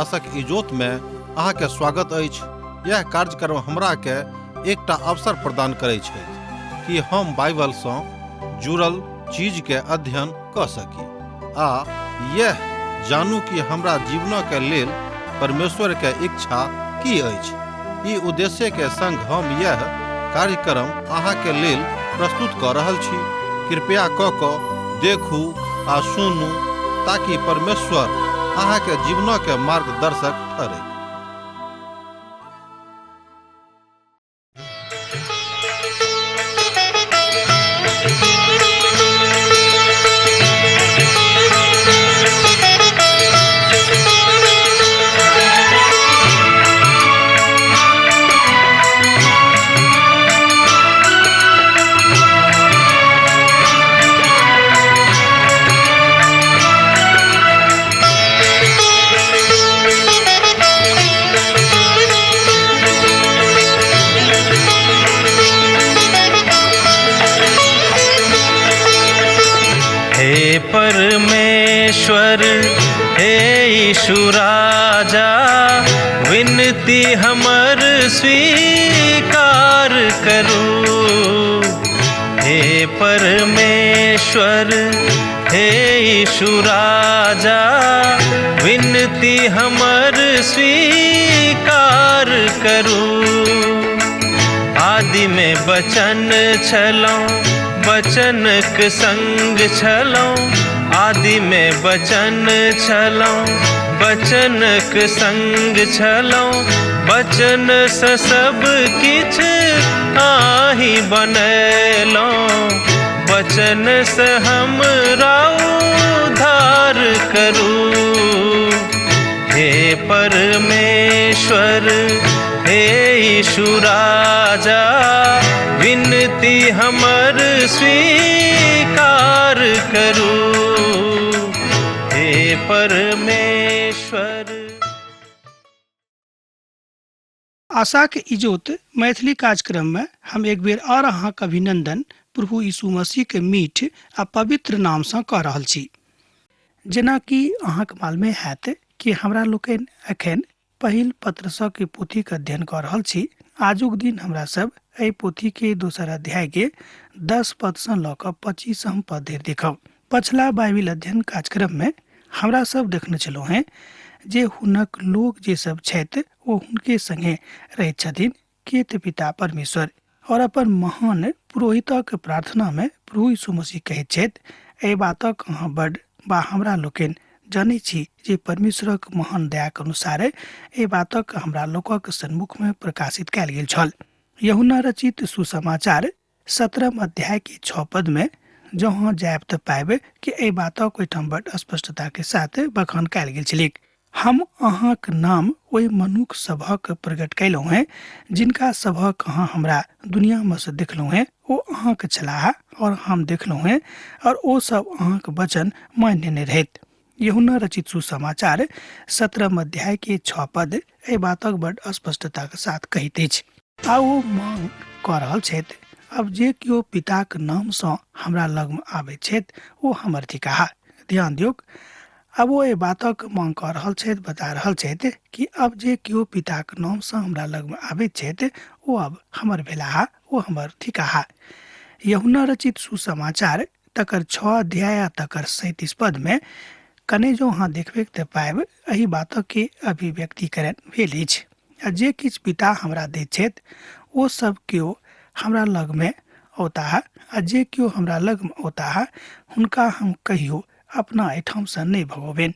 आशक इजोत में अहाँ के स्वागत अछि। यह कार्यक्रम हमरा के एकटा अवसर प्रदान करै छै कि हम बाइबल सँ जुड़ल चीज के अध्ययन क सकी आ यह जानू कि हमरा जीवन के लेल परमेश्वर के इच्छा की अछि। ई उद्देश्य के संग हम यह कार्यक्रम अहाँ के लेल प्रस्तुत क रहल छी। कृपया क देखू आ सुनू ताकि परमेश्वर अहाँ के जीवन के मार्गदर्शक ठहरे। परमेश्वर हे यीशु राजा, विनती हमर स्वीकार करू। हे परमेश्वर हे यीशु राजा, विनती हमर स्वीकार करू। आदि में बचन छलौं, बचनक संग छलौं। आदि में बचन छलौं, बचनक संग छलौं। बचन से सब किछ आहि बनैलौं। बचन से हमरा उद्धार करू। हे परमेश्वर हे यीशु राजा, विनती हमर स्वीकार करू। हे परमेश्वर। आशा के इजोत मैथिली कार्यक्रम में हम एक बेर और अहाँक अभिनंदन प्रभु यीशु मसीह के मीठ आ पवित्र नाम से कह रहल छी। जेना कि अहाँक मालूम हैत कि हमरा लोकनि एखन पहिल पत्रसा के पोथी के अध्ययन कर रहल छी। आजुक दिन हमरा सब एहि पोथी के दोसर अध्याय के 10 पद से लऽ कऽ 25 पद धरि देखब। पछिला बाइबिल अध्ययन कार्यक्रम में हमरा सब देखने छलहुँ हैं जे हुनक लोग जे सब छथि ओ हुनके संगे रहैत छथिन केत पिता परमेश्वर, और अपन महान पुरोहितक प्रार्थना में प्रभु यीशु मसीह कहैत छथि, एहि बातक अहाँ बड़ बा हमरा लोकनि जानै छी जे परमेश्वरक महान दयाक अनुसार एहि बातक हमरा लोकक सन्मुख में प्रकाशित कयल गेल छल। यूहन्ना रचित सुसमाचार 17 अध्याय के 6 पद में जहाँ जायब तऽ पाएब कि एहि बातक ओहिठाम बड़ स्पष्टता के साथ बखान कयल गेल छलिक। हम अहाँक नाम ओहि मनुष्य सभक प्रकट कयलहुँ हैं जिनका सभक अहाँ हमरा दुनिया में से देखलहुँ हैं। ओ अहाँक छलाह और हम देखलहुँ हैं, और ओ सब अहाँक वचन मान्य नहि रहैत। यूहन्ना रचित सुसमाचार 17 अध्याय के 6 पद एहि बातक बड़ स्पष्टता के साथ कहैत अछि। आ ओ मांग कऽ रहल छथि, अब जे केओ पिताक नाम सँ हमरा लग में आबैत छथि ओ हमर थिकाह। ध्यान दियौ, अब ओ एहि बातक मांग कऽ रहल छथि, बता रहल छथि कि अब जे केओ पिताक नाम सँ हमरा लग में आबैत छथि ओ अब हमर भेलाह, ओ हमर थिकाह। यूहन्ना रचित सुसमाचार तकर 6 अध्याय तकर 37 पद में कने जो अहाँ देखबे तऽ पाएब एहि बातक के अभिव्यक्तिकरण भेल अछि। आ जे किछु पिता हमरा दैत छथि ओ सब केओ हमरा लग में औताह, आ जे केओ हमरा लग में औताह हुनका हम कहियो अपना एहिठाम से नहीं भगोबेन।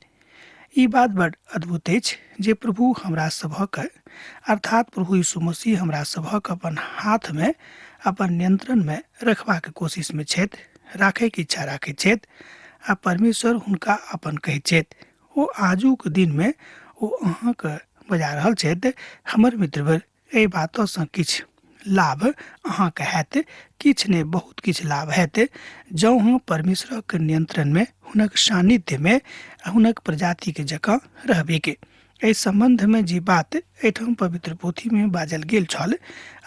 ई बात बड़ अद्भुत अछि जे प्रभु हमरा सभक अर्थात प्रभु यीशु मसीह हमरा सभक अपन हाथ में, अपन नियंत्रण में रखबाक कोशिश में छथि, राखे के इच्छा राखैत छथि, आ परमेश्वर हुनका अपन कहैत छथि। ओ आजुक दिन में ओ अहाँक बजा रहल छथि, हमर मित्रवर एहि बातसँ किछु लाभ अहाँके हैत, किछु ने बहुत किछु लाभ हैत जँ अहाँ परमेश्वरक नियंत्रण में, हुनक सानिध्य में, हुनक प्रजाति के जकाँ रहबे के। एहि संबंध में जे बात एहिठाम पवित्र पोथी में बाजल गेल छल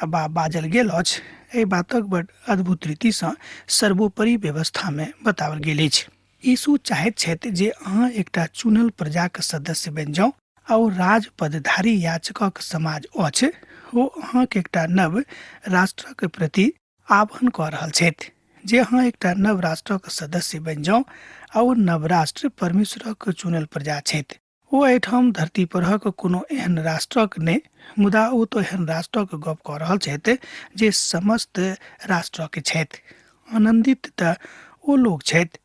बा बाजल गेल अछि, एहि बातक बड़ अद्भुत रीति सँ सर्वोपरि व्यवस्था में बताओल गेल अछि। यीशु चाहैत छथि जे अहाँ एकटा चुनल प्रजाक सदस्य बनि जाउ और राज पदधारी याचकक समाज अछि ओ अहाँके एकटा नव राष्ट्रक प्रति आह्वान कऽ रहल छथि जे अहाँ एकटा नव राष्ट्रक सदस्य बनि जाउ और नव राष्ट्र परमेश्वरक चुनल प्रजा छथि। ओ एहिठाम धरती परक कोनो एहन राष्ट्रक नहि, मुदा ओ तो एहन राष्ट्रक गप कऽ रहल छथि जे समस्त राष्ट्रक छथि। आनंदित तऽ ओ लोग छथि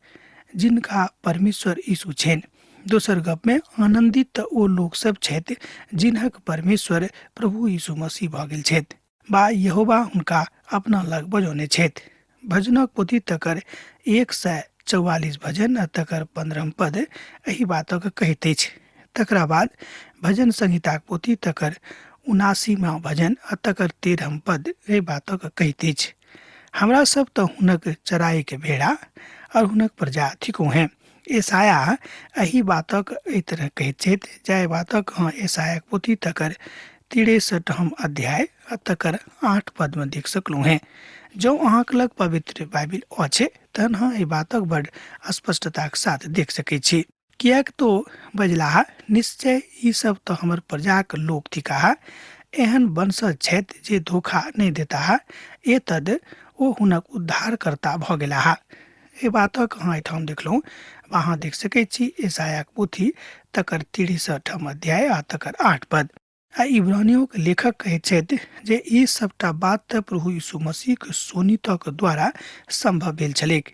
जिनका परमेश्वर यीशु छनि। दोसर गप में आनंदित तऽ ओ लोग सब छथि जिनहक परमेश्वर प्रभु यीशु मसीह भऽ गेल छथि बा यहोवा हुनका अपना लग बजौने छथि। भजनक पोथी तकर 144 भजन आ तकर 15 पद एहि बातक कहैत अछि। तकरा बाद भजन संहिताक पोथी तकर 79वां भजन आ तकर 13 पद एहि बातक कहैत अछि। हमरा सब तऽ हुनक चराई के भेड़ा और हुनक प्रजा थिको हैं। एसाया एही बातक एहि तरह कहैत छथि जाय बातक हाँ एसायाक पोथी तकर 63 अध्याय आ तकर 8 पद में देख सकलहुँ हैं। जो अहाँक लग पवित्र बाइबिल अछि तहन अहाँ एहि बातक बड़ स्पष्टताक साथ देख सकैत छी। कियाक तो बजलाहा निश्चय ई सब तो हमर प्रजाक लोक थिकाहा, एहन वंशज छथि जे धोखा नहीं देता, एतद ओ हुनक उद्धारकर्ता भऽ गेलाहा। ए बातक अहाँ एहिठाम देखलहुँ अहाँ देख सकैत छी एसायाक पोथी तकर 63 अध्याय आ तकर 8 पद। आ इब्रानियों के लेखक कहैत छथि जे ई सबटा बात तऽ प्रभु यीशु मसीह के सोनितक द्वारा संभव भेल छलैक।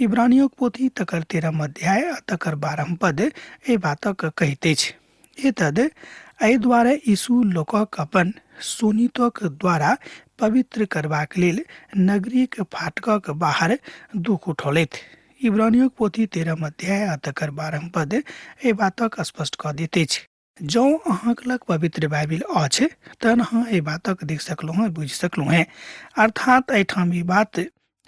इब्रानियों के पोथी तकर 13 अध्याय आ तकर 12 पद एहि बातक कहैत अछि। एतद एहि द्वारे यीशु लोकक अपन सोनितक द्वारा पवित्र करबाक लेल नगरी के फाटकक बाहर दुख उठौलथि। इब्रानियों के पोथी 13 अध्याय आ तकर 12 पद एहि बातक स्पष्ट कऽ दैत अछि। जो अहाँक लग पवित्र बाइबिल अछि तहन अहाँ एहि बातक देख सकलहुँ हैं, बुझि सकलहुँ हैं। अर्थात एहिठाम ई बात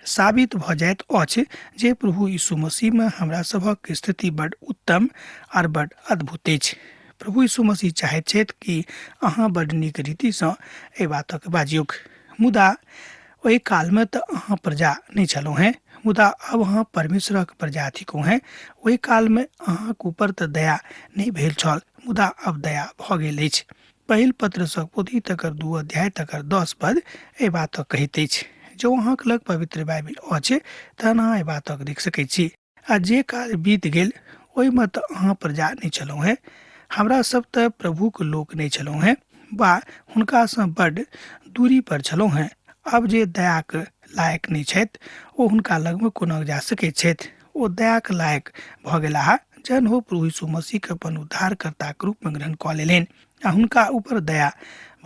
साबित भऽ जाइत अछि जे प्रभु यीशु मसीह में हमरा सभक स्थिति बड़ उत्तम और बड़ अद्भुत अछि। प्रभु यीशु मसीह चाहैत छथि कि अहाँ बड़ नीक रीतिसँ एहि बातक बाजियौक। मुदा ओहि काल में तऽ अहाँ प्रजा नहीं छलहुँ हैं, मुदा अब अहाँ परमेश्वरक प्रजा थिको हैं। ओहि काल में अहाँक ऊपर तऽ दया नहीं भेल छल, मुदा अब दया भऽ गेल अछि। पहिल पत्रसक पोथी तकर 2 अध्याय तकर 10 पद एहि बातक कहैत अछि। जो अहाँक लग पवित्र बाइबिल अछि तहन अहाँ एहि बातक देख सकैत छी। आ जे काल बीत गेल ओहिमे तऽ अहाँ प्रजा नहीं छलहुँ हैं, हमरा सब तऽ प्रभुक लोक नहीं छलहुँ हैं बा हुनकासँ बड्ड दूरी पर छलहुँ हैं। अब जे दयाक लायक नहीं छथि ओ हुनका लगमे कोना जा सकैत छथि। ओ दयाक लायक भऽ गेलाह जहन ओ प्रभु यीशु मसीह के अपन उद्धारकर्ताक रूप में ग्रहण कऽ लेलनि आ हुनका ऊपर दया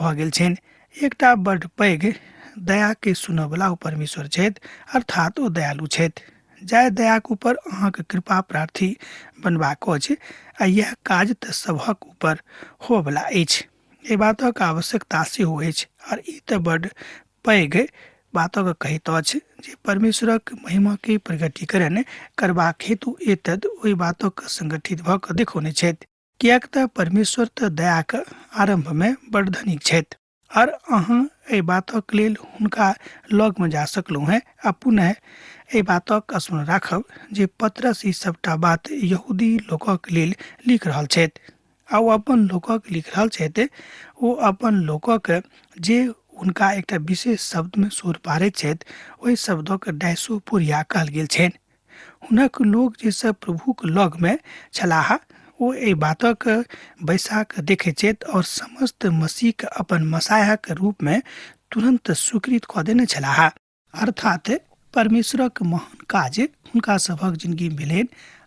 भऽ गेल छनि। एकटा बड्ड पैघ दया के सुनयवला ओ परमेश्वर छथि, अर्थात ओ दयालु छथि। जाय दयाक ऊपर अहाँके कृपा प्रार्थी बनबाक अछि आ यह काज तऽ सभक ऊपर होवला अछि। एहि बातक आवश्यकता सेहो अछि और ई तऽ बड्ड पैघ बातक कहैत अछि जे परमेश्वरक महिमा के प्रगटीकरण करबाक हेतु एतद ओहि बातक संगठित भऽ कऽ देखौने छथि। कियाक तऽ परमेश्वर तऽ दयाक आरंभ में बड़ धनिक छथि और अहाँ एहि बातक लेल हुनका लग में जा सकलहुँ हैं। आ पुनः एहि बातक स्मरण राखब जे पतरस ई सबटा बात यहूदी लोकक लेल लिख रहल छथि आ ओ अपन लोकक लिख रहल छथि। ओ अपन लोकक जे हुनका एकटा विशेष शब्द में सुर पारैत छथि ओहि शब्दक डायसोपोरिया कहल गेल छनि। हुनक लोग जे सब प्रभुक लग में छलाह ओ एहि बातक बैसाक देखैत छथि और समस्त मसीह के अपन मसाया के रूप में तुरंत स्वीकृत कऽ देने छलाह। अर्थात परमेश्वरक महान काज हुनका सभक जिंदगी में भेलनि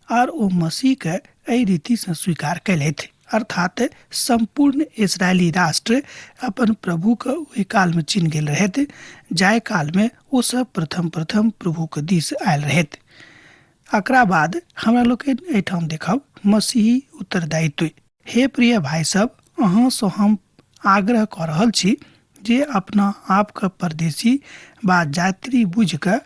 और ओ मसीह के एहि रीति से स्वीकार कैलथि। अर्थात संपूर्ण इस्राएली राष्ट्र अपन प्रभु के ओहि काल में चिन्ह गेल रहथि जाय काल में ओ सब प्रथम प्रभु के दिस आयल रहथि। एकरा बाद हमरा लोग एहिठाम देखब मसीही उत्तरदायित्व। हे प्रिय भाई सब, अहाँ से हम आग्रह कऽ रहल छी जे अपना आप के परदेशी बा यात्री बुझ के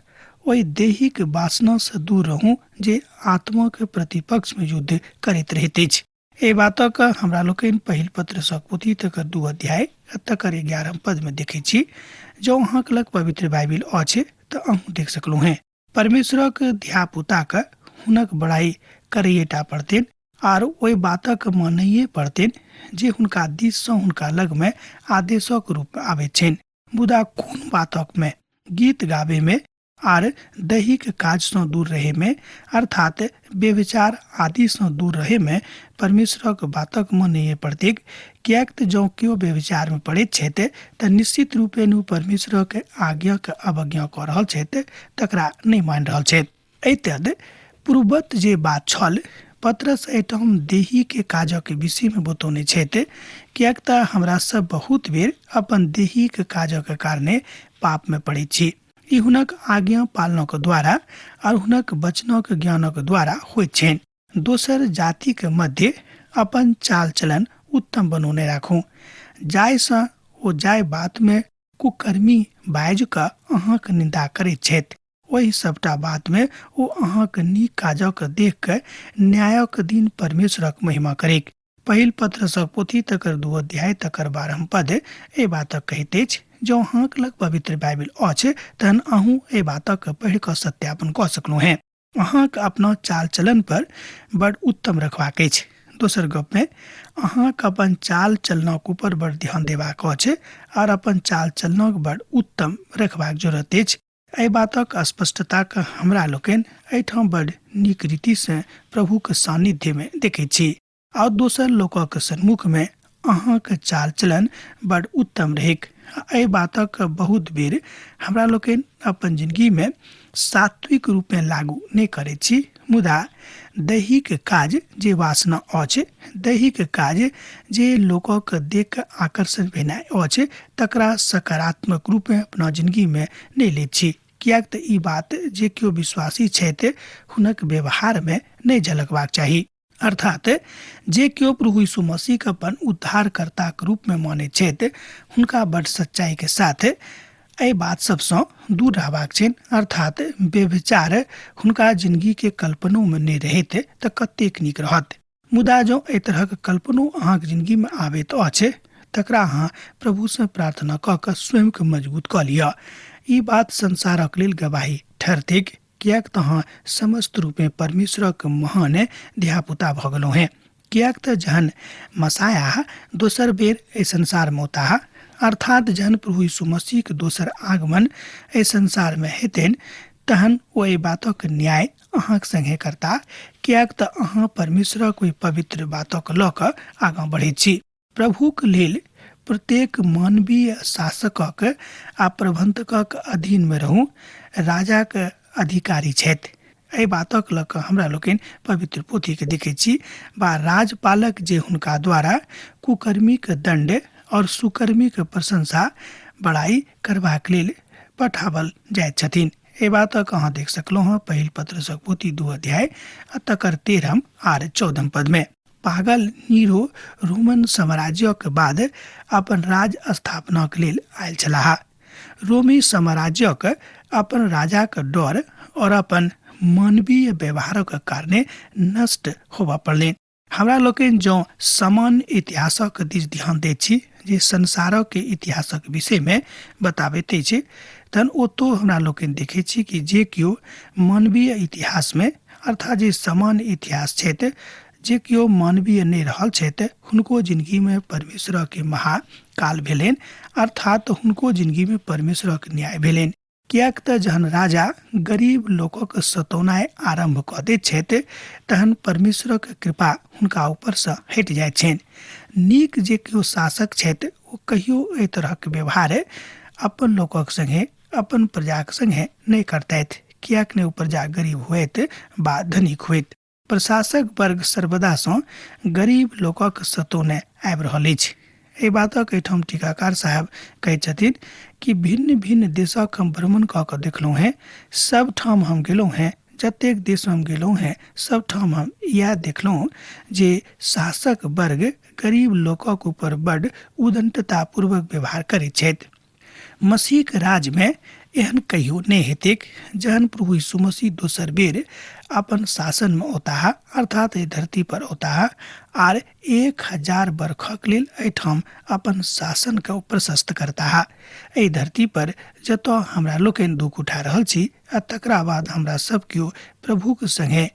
ओहि देहिक वासना से दूर रहूं जे आत्मा के प्रतिपक्ष में युद्ध करैत रहैत अछि। एहि बातक हमरा लोग पहिल पत्रसक पोथी तकर 2 अध्याय तकर 11 पद में देखै छी। जो अहाँक लग पवित्र बाइबिल अछि तऽ अहूँ देख सकलहुँ हैं। परमेश्वरक धिया पुता के हुनक बड़ाई करैटा पड़तनि आर ओहि बातक मानैये पड़तनि जे हुनका दिससँ हुनका लग में आदेशक रूप में आवे छनि। मुदा कोन बातक में? गीत गाबे में आर दैहिक काज से दूर रहे में अर्थात व्यभिचार आदि से दूर रहे में परमेश्वरक बातक मानैये पड़तैक। कियाक त जँ केओ व्यभिचार में पड़ैत छथि त निश्चित रूपेण परमेश्वरक आज्ञाक अवज्ञा कऽ रहल छथि, तकरा नहि मानि रहल छथि। एतद पूर्ववत जे बात छल, पतरस एहिठाम देही के काजक विषय में बतौने छथि। कियाक त हमरा सब बहुत बेर अपन देहिक काजक कारणे पाप में पड़ैत छी। ई हुनक आज्ञा पालनक द्वारा और हुनक वचनक ज्ञानक द्वारा होइत छनि। दोसर जातिक मध्य अपन चाल चलन उत्तम बनौने राखू, जाहिसँ ओ जाय बात में कुकर्मी बाजि कऽ अहाँक निंदा करैत छथि, ओहि सबटा बात में ओ अहाँक नीक काजक देख कऽ न्यायक दिन परमेश्वरक महिमा करेक। पहिल पत्रसक पोथी तकर 2 अध्याय तकर 12 पद ए बातक कहैत अछि, जँ अहाँक लग पवित्र बाइबल अछि तहन अहूँ ए बातक पढ़ि कऽ सत्यापन कऽ सकलहुँ हैं। अहाँक अपना चाल चलन पर बड़ उत्तम रखबाक अछि। दोसर गप में अहाँक अपन चाल चलनक ऊपर बड़ ध्यान देबाक अछि और अपन चाल चलनक बड़ उत्तम रखबाक जरूरत अछि। एहि बातक स्पष्टताक हमरा लोकनि एहिठाम बड़ नीक रीति से प्रभुक सानिध्य में देखैत छी। और दोसर लोकक सम्मुख में अहाँक चाल चलन बड़ उत्तम रहेक। एहि बातक बहुत बेर हमरा लोकनि अपन जिंदगी में सात्विक रूप में लागू नहीं करैत छी, मुदा दैहिक काज जे वासना अछि, दैहिक काज जे लोकक देख आकर्षण भेनाइ अछि, तकरा सकारात्मक रूप में अपना जिंदगी में नहीं लैत छी। कियाक त ई बात जे केओ विश्वासी छथि हुनक व्यवहार में नहीं झलकबाक चाही। अर्थात जे केओ प्रभु यीशु मसीह के अपन उद्धारकर्ता के रूप में माने छथि, हुनका बड़ सच्चाई के साथ एहि बात सबसँ दूर रहबाक छनि। अर्थात व्यभिचार हुनका जिंदगी के कल्पनो में नहीं रहैत त कतेक नीक रहत। मुदा जँ एहि तरहक कल्पनो अहाँक जिंदगी में आबैत अछि, तकरा अहाँ प्रभु से प्रार्थना कऽ कऽ स्वयं के मजबूत कऽ लिअ। ई बात संसारक लेल गवाही ठहरतैक, कियाक त अहाँ समस्त रूप में परमेश्वरक महान धियापुता भऽ गेलहुँ हैं। कियाक त जहन मसाया दोसर बेर एहि संसार में औताह, अर्थात जहन प्रभु यीशु मसीह के दोसर आगमन एहि संसार में हेतनि, तहन ओ एहि बातक न्याय अहाँक संगे करता। कियाक त अहाँ परमेश्वरक ओहि पवित्र बातक लऽ कऽ आगाँ बढ़ैत छी। प्रभुक लेल प्रत्येक मानवीय शासकक आ प्रबंधकक अधीन में रहू, राजाक अधिकारी छथि। एहि बातक लऽ कऽ हमरा लोकनि पवित्र पोथी के देखैत छी, बा राजपालक जे हुनका द्वारा कुकर्मी के दंड और सुकर्मी के प्रशंसा बड़ाई करबाक लेल पठावल जाइत छथिन। एहि बातक अहाँ देख सकलहुँ हैं पहिल पत्रसक पोथी 2 अध्याय तकर 13 और 14 पद में। पागल नीरो रोमन साम्राज्यक बाद अपन राज स्थापनाक लेल आयल छलाह। रोमी साम्राज्यक अपन राजाक डर और अपन मानवीय व्यवहारक कारणे नष्ट होबऽ पड़लनि। हमरा लोकनि जँ सामान्य इतिहासक दिस ध्यान दैत छी, जे संसारक के इतिहासक विषय में बताबैत अछि, तहन ओतौ हमरा लोकनि देखैत छी कि जे केओ मानवीय इतिहास में अर्थात जे सामान्य इतिहास छथि, जे केओ मानवीय नहीं रहल छथि, हुनको जिंदगी में परमेश्वर के महाकाल भेलनि, अर्थात हुनको जिंदगी में परमेश्वर के न्याय भेलनि। कियाक त जहन राजा गरीब लोकक सतौनाइ आरंभ कऽ दैत छथि, तहन परमेश्वरक कृपा हुनका ऊपर से हटि जाइत छनि। नीक जे केओ शासक छथि, ओ कहियो एहि तरहक व्यवहार अपन लोकक संगे, अपन प्रजाक संगे नहीं करतैथ। कियाक ने ओ प्रजा गरीब होइत बा धनिक होइत। प्रशासक वर्ग सर्वदा सँ गरीब लोकक सतौने आबि रहल अछि। एहि बातक एहिठाम टीकाकार साहब कहैत छथिन कि भिन्न भिन्न देशक हम भ्रमण कऽ कऽ देखलहुँ हैं, सब ठाम हम गेलहुँ हैं, जतेक देश हम गेलहुँ हैं, सब ठाम हम इएह देखलहुँ जे शासक वर्ग गरीब लोकक ऊपर बड़ उदंडतापूर्वक व्यवहार करैत छथि। मसीह के राज में एहन कहियो नहीं हेतैक। जहन प्रभु यीशु मसीह दोसर बेर अपन शासन में औताह, अर्थात एहि धरती पर औताह आर 1000 बरखक लेल एहिठाम अपन शासन के प्रशस्त करताह। एहि धरती पर जतऽ हमरा लोकनि दुख उठा रहल छी, आ तकरा बाद हमरा सब केओ प्रभु के संगे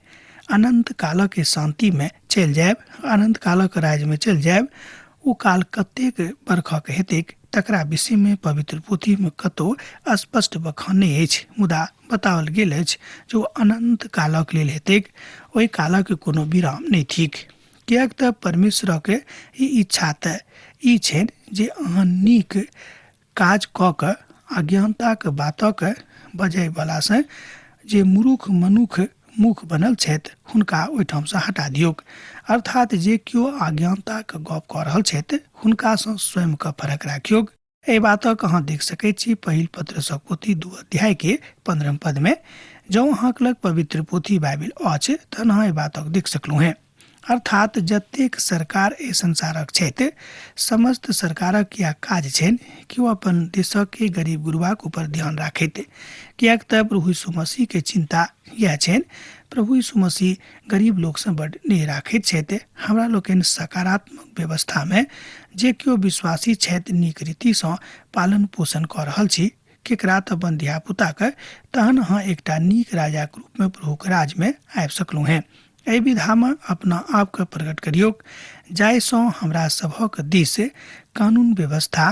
अनंत काल के शांति में चल जायब, अनंत काल के राज्य में चल जायब, ओ काल कतेक बरखक हेतैक तकरा विषय में पवित्र पोथी में कतौ स्पष्ट बखान नहि अछि, मुदा बताओल गेल अछि जे ओ अनंत कालक लेल हेतैक, ओहि कालक कोनो विराम नहि थिक। किएक तऽ परमेश्वरक ई इच्छा तऽ ई छनि जे अहाँ नीक काज कऽ कऽ अज्ञानताक बातक बजय वलासँ जे मूर्ख मनुख मुख बनल छथि हुनका ओहिठामसँ हटा दियौक। अर्थात जे केओ अज्ञानताक गप कऽ रहल छथि हुनकासँ स्वयंके फरक राखियौक। एहि बातक अहाँ देख सकैत छी पहिल पत्रसक पोथी 2 अध्याय के 15 पद में। जँ अहाँक लग पवित्र पोथी बाइबिल अछि तहन अहाँ एहि बातक देख सकलहुँ हैं। अर्थात जतेक सरकार ए संसारक छथि समस्त सरकारक या काज छनि कि ओ अपन देशक गरीब गुरुआक ऊपर ध्यान राखैत। किएक तऽ प्रभु यीशु मसीह के चिंता इएह छनि। प्रभु यीशु मसीह गरीब लोकसँ बड्ड नहि राखैत छथि। हमरा लोकनि सकारात्मक व्यवस्थामे जे केओ विश्वासी छथि नीक रीतिसँ पालन पोषण कऽ रहल छी केकरा तऽ अपन धियापुताके, तहन अहाँ एकटा नीक राजाक रूपमे प्रभुक राजमे आबि सकलहुँ हैं। एहि विधामे अपना आपके प्रकट करियौक जाहिसँ हमरा सभक दिस कानून व्यवस्था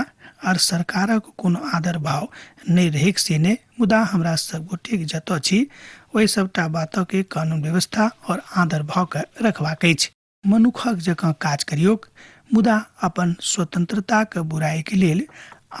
और सरकारक कोनो आदर भाव नहि रहैक से नहि, मुदा हमरा सब गोटेक जतऽ छी ओहि सबटा बातक कानून व्यवस्था और आदर भाव के रखबाक अछि। मनुखक जकाँ काज करियौक, मुदा अपन स्वतंत्रताक बुराई के लेल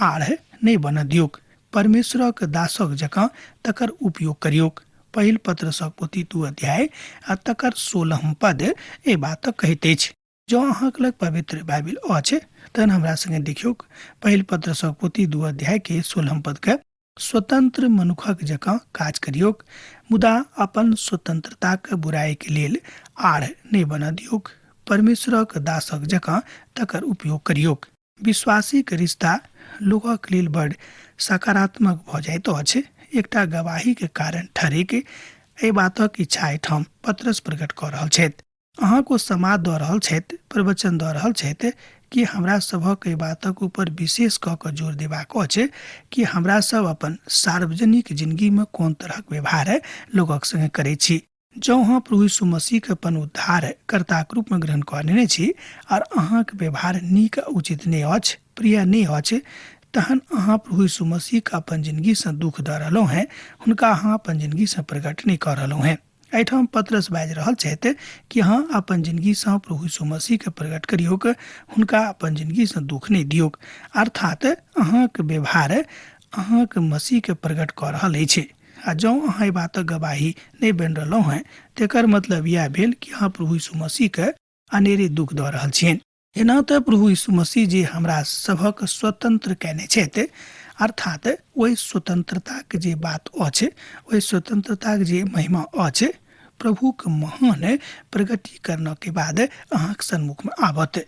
आढ़ नहि बनऽ दियौक। परमेश्वरक दासक जकाँ तकर उपयोग करियौक। पहिल पत्रसक पोथी 2 अध्याय आ तकर 16 पद ए बात कहैत अछि। जँ अहाँक लग पवित्र बाइबिल अछि तहन हमरा संगे देखियौक पहिल पत्रसक पोथी 2 अध्याय के 16 पद के। स्वतंत्र मनुखक जकाँ काज करियौक, मुदा अपन स्वतंत्रताक बुराई के लेल आढ़ नहि बनऽ दियौक। परमेश्वरक दासक जकाँ तकर उपयोग करियौक। विश्वासी के रिश्ता लोकक लेल बड़ सकारात्मक भऽ जाइत अछि। एकटा गवाही के कारण ठहरे के एहि बातक इच्छा एहिठाम पत्रस प्रकट कऽ रहल छथि। अहाँको समाद दऽ रहल छथि, प्रवचन दऽ रहल छथि कि हमरा सभक एहि बातक ऊपर विशेष कऽ कऽ जोर देबाक अछि कि हमरा सब अपन सार्वजनिक जिंदगीमे कोन तरहक व्यवहार लोकक संगे करै छी। जँ अहाँ प्रभु यीशु मसीह के अपन उद्धार कर्ताक रूपमे ग्रहण कऽ लेने छी और अहाँक व्यवहार नीक उचित नहि अछि, प्रिय नहि अछि, तहन अहाँ प्रभु यीशु मसीह के अपन जिंदगीसँ दुख दऽ रहलहुँ हैं, हुनका अहाँ अपन जिंदगीसँ प्रकट नहि कऽ रहलहुँ हैं। एहिठाम पत्रस बाजि रहल छथि कि अहाँ अपन जिंदगीसँ प्रभु यीशु मसीह के प्रकट करियौक, हुनका अपन जिंदगीसँ दुख नहि दियौक। अर्थात अहाँक व्यवहार अहाँक मसीह के प्रकट कऽ रहल अछि। आ जँ अहाँ एहि बातक गवाही नहि बनि रहलहुँ हैं तेकर मतलब इएह भेल कि अहाँ प्रभु यीशु मसीह के अनेरे दुख दऽ रहल छियनि। एना तऽ प्रभु यीशु मसीह जे हमरा सभक स्वतंत्र कयने छथि, अर्थात ओहि स्वतंत्रताक जे बात अछि, ओहि स्वतंत्रताक जे महिमा अछि, प्रभुक महान प्रगटीकरण के बाद अहाँक सन्मुख में आबत।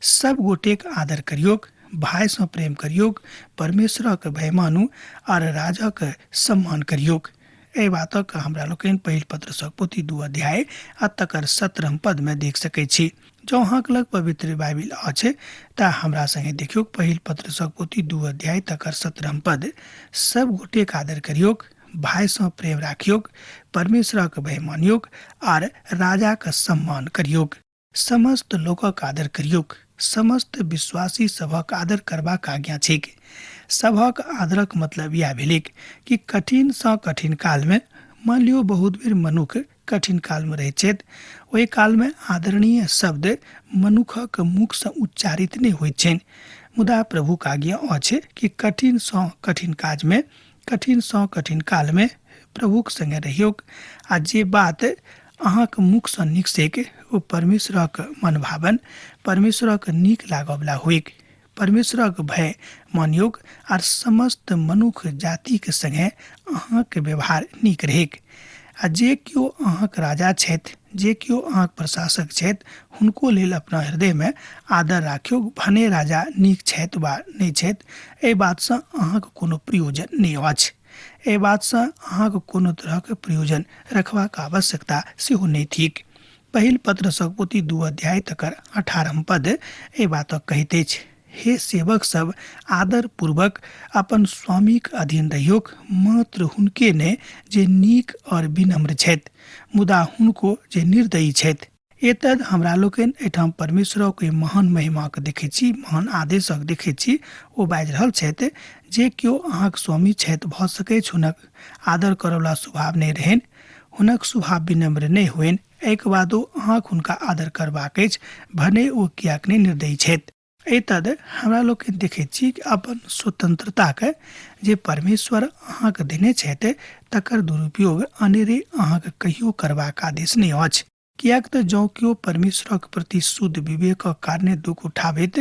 सब गोटेक आदर करियौक, भाइसँ प्रेम करियौक, परमेश्वरक भय मानू और राजाक सम्मान करियौक। एहि बातक हमरा लोकनि पहिल पत्रसक पोथी 2 अध्याय आ तकर 17 पद में देख सकैत छी। जँ अहाँक लग पवित्र बाइबिल अछि तऽ हमरा संगे देखियौक पहिल पत्रसक पोथी 2 अध्याय तकर 17 पद। सब गोटेक आदर करियौक, भाइसँ प्रेम राखियौक, परमेश्वरक भय मानियौक और राजाक सम्मान करियौक। समस्त लोकक आदर करियौक। समस्त विश्वासी सभक आदर करबाक आज्ञा छैक। सभक आदरक मतलब यह भेलैक कि कठिन सँ कठिन काल में, मान लियो बहुत बेर मनुख कठिन काल में रहैत छथि, ओहि काल में आदरणीय शब्द मनुखक मुख सँ उच्चारित नहि होइत छनि, मुदा प्रभुक आज्ञा अछि कि कठिन सँ कठिन काज में, कठिन सँ कठिन काल में प्रभुक संगे रहियौक। आ जे बात अहाँक मुख सँ निकसैक ओ परमेश्वरक मनभावन, परमेश्वरक नीक लागबला होइक। परमेश्वरक भय मानियौक और समस्त मनुख जातिक संगे अहाँक व्यवहार नीक रहैक। आ जे केओ अहाँक राजा छथि, जे केओ अहाँक प्रशासक छथि, हुनको लेल अपना हृदय में आदर राखियौक, भने राजा नीक छथि वा नहि छथि, एहि बातसँ अहाँक कोनो प्रयोजन नहि अछि। एहि बातसँ अहाँक कोनो तरहक प्रयोजन रखबाक आवश्यकता सेहो नहि थिक। पहिल पत्रसक पोथी 2 अध्याय तकर 18 पद एहि बातक कहैत अछि। हे सेवक सब आदर पूर्वक अपन स्वामी के अधीन रहियोक, मात्र हुनके ने जे नीक और विनम्र छथि, मुदा हुनको जे निर्दयी छथि। एतद हमरा लोकनि एठाम परमेश्वरक महान महिमाक देखै छी, महान आदेशक देखै छी। ओ बाजि रहल छथि जे केओ अहाँक स्वामी छथि भऽ सकैछ हुनक आदर करवला स्वभाव नहि रहनि, हुनक स्वभाव विनम्र नहि होनि, एहिके बादो अहाँक हुनका आदर करबाक अछि, भने ओ कियाक नहि निर्दयी छथि। एतद हमरा लोकनि देखै छी कि अपन स्वतंत्रताके जे परमेश्वर अहाँके देने छथि तकर दुरुपयोग अनेरे अहाँके कहियो करबाक आदेश नहि अछि। कियाक तऽ जँ केओ परमेश्वरक प्रति शुद्ध विवेकक कारणे दुख उठाबैत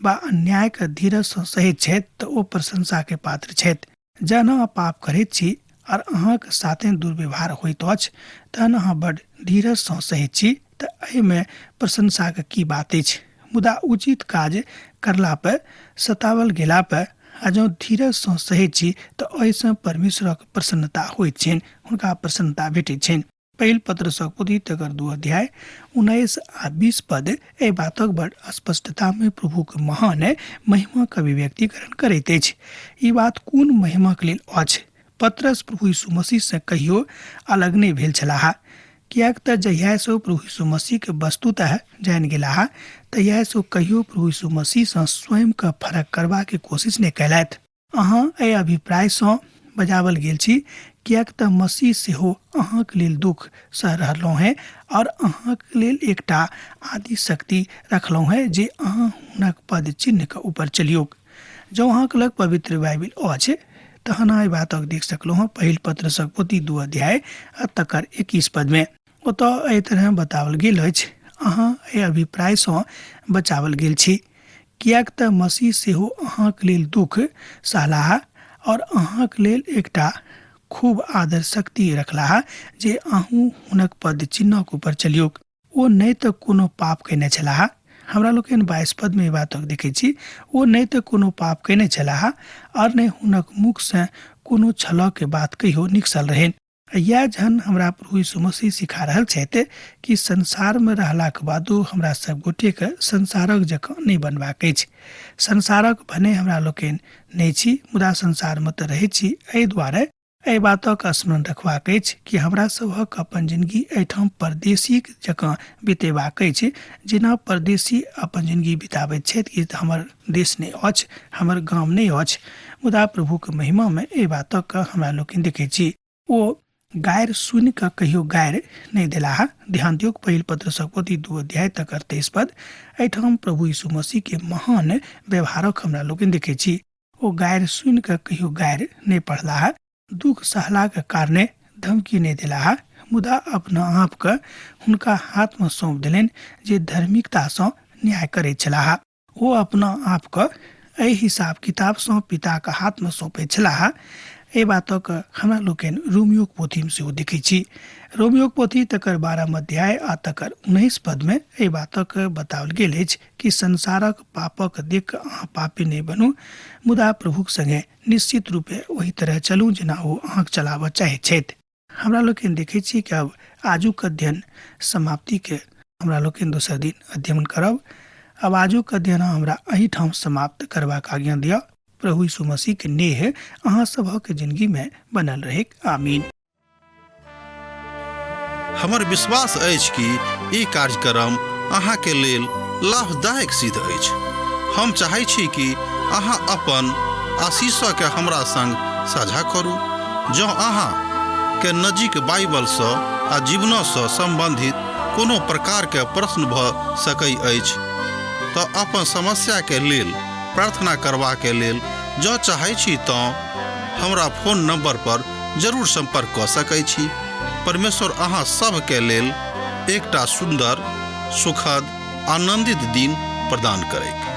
वा अन्यायके धीरजसँ सहैत छथि तऽ ओ प्रशंसाके पात्र छथि। जहन अहाँ पाप करैत छी और अहाँके साथे दुर्व्यवहार होइत अछि तहन अहाँ बड़ धीरजसँ सहैत छी तऽ एहिमे प्रशंसाके की बात अछि। मुदा उचित काज करला पर, सतावल गेला पर आ जँ धीरजसँ सहैत छी तऽ एहिसँ परमेश्वरक प्रसन्नता होइत छनि, हुनका प्रसन्नता भेटैत छनि। पहिल पत्रसक पोथी तकर 2 अध्याय 19 आ 20 पद एहि बातक बड़ स्पष्टता में प्रभुक महान महिमा के अभिव्यक्तिकरण करैत अछि। ई बात कोन महिमाक लेल अछि? पत्रस प्रभु यीशु मसीह से कहियो अलग नहि भेल छलाह, कियाक तऽ जहिया से प्रभु यीशु मसीह के वस्तुतः जानि गेलाह तहिया से कहियो प्रभु यीशु मसीह से स्वयं का फरक करबा के कोशिश नहि कयलथि। अहाँ एहि अभिप्राय से बजावल गेल छी कियाक तऽ मसीह सेहो अहाँके लेल दुख सह रहलहुँ हैं और अहाँके लेल एकटा आदि शक्ति रखलहुँ हैं जे अहाँ हुनक पद चिन्ह के ऊपर चलियोक। जँ अहाँके लग पवित्र बाइबिल अछि तहन अहाँ बातक देख सकलहुँ हैं पहिल पत्रसक पोथी 2 अध्याय आ तकर 21 पद में। ओतऽ एहि तरह बतावल गेल अछि, अहाँ एहि अभिप्राय सँ बचावल गेल छी कियाक तऽ मसीह सेहो अहाँके लेल दुख सहलाह और अहाँके लेल एकटा खूब आदर शक्ति रखलाह जे अहूँ हुनक पद चिन्हक ऊपर चलियोक। ओ नहि तऽ कोनो पाप कयने छलाह। हमरा लोकनि 22 पद में बातक देखै छी, ओ नहि तऽ कोनो पाप कयने छलाह और नहि हुनक मुख से कोनो छलह के बात कहियो निकसल रहनि। यह जहन हमरा प्रभु यीशु मसीह सिखा रहल छथि कि संसार में रहलाक बादो हमरा सब गोटे के संसारक जकाँ नहि बनबाक अछि। संसारक भने हमरा लोकनि नहि छी, मुदा संसार में तऽ रहै छी। एहि दुआरे एहि बातक स्मरण रखबाक अछि कि हमरा सभक अपन जिंदगी एहिठाम परदेशी जकाँ बितेबाक अछि। जेना परदेशी अपन जिंदगी बिताबैत छथि कि हमर देश नहि अछि, हमर गाम नहि अछि, मुदा प्रभुके महिमा में एहि बातक हमरा लोकनि देखै छी। ओ गायर सुनि कऽ कहियो गायर नहि देलाह। ध्यान दियौ पहिल पत्रसक पोथी 2 अध्याय तक 23 पद। एहिठाम प्रभु यीशु मसीह के महान व्यवहारक हमरा लोकनि देखै छी। ओ गायर सुनि कऽ कहियो गायर नहि पढ़लाह, दुख सहला के कारणे धमकी नहीं देलाह, मुदा अपना आप के हुनका हाथ में सौंप देलनि जे धार्मिकता से न्याय करैत छलाह। ओ अपना आप के एहि हिसाब किताब से पिता के हाथ में सौंपे छलाह। एहि बातक हमरा लोकनि रोमियोक पोथी में सेहो देखै छी। रोमियोक पोथी तकर 12 अध्याय आ तकर 19 पद में एहि बातक बताओल गेल अछि कि संसारक पापक देख अहाँ पापी नहीं बनू, मुदा प्रभुक संगे निश्चित रूपे वही तरह चलू जेना ओ अहाँक चलाबऽ चाहैत छथि। हमरा लोकनि देखै छी कि अब आजुक अध्ययन समाप्ति के हमरा लोकनि दोसर दिन अध्ययन करब। अब आजुक अध्ययन हमरा एहिठाम समाप्त करबाक आज्ञा दिअ। प्रभु यीशु मसीह के नेह अहाँ सबक जिंदगी में बनल रहे। आमीन। हमर विश्वास अछि कि ई कार्यक्रम अहाँ के लेल लाभदायक सिद्ध अछि। हम चाहै छी कि अहाँ अपन आशीषों के हमरा संग साझा करू। जँ अहाँ के नजीक बाइबल से आ जीवन से संबंधित कोनो प्रकार के प्रश्न भऽ सकै अछि तऽ अपन समस्या के लेल प्रार्थना करबा के लेल जँ चाहै छी तऽ हमरा फोन नंबर पर जरूर संपर्क कऽ सकै छी। परमेश्वर अहाँ सब के लेल एकटा सुंदर, सुखद, आनंदित दिन प्रदान करैक।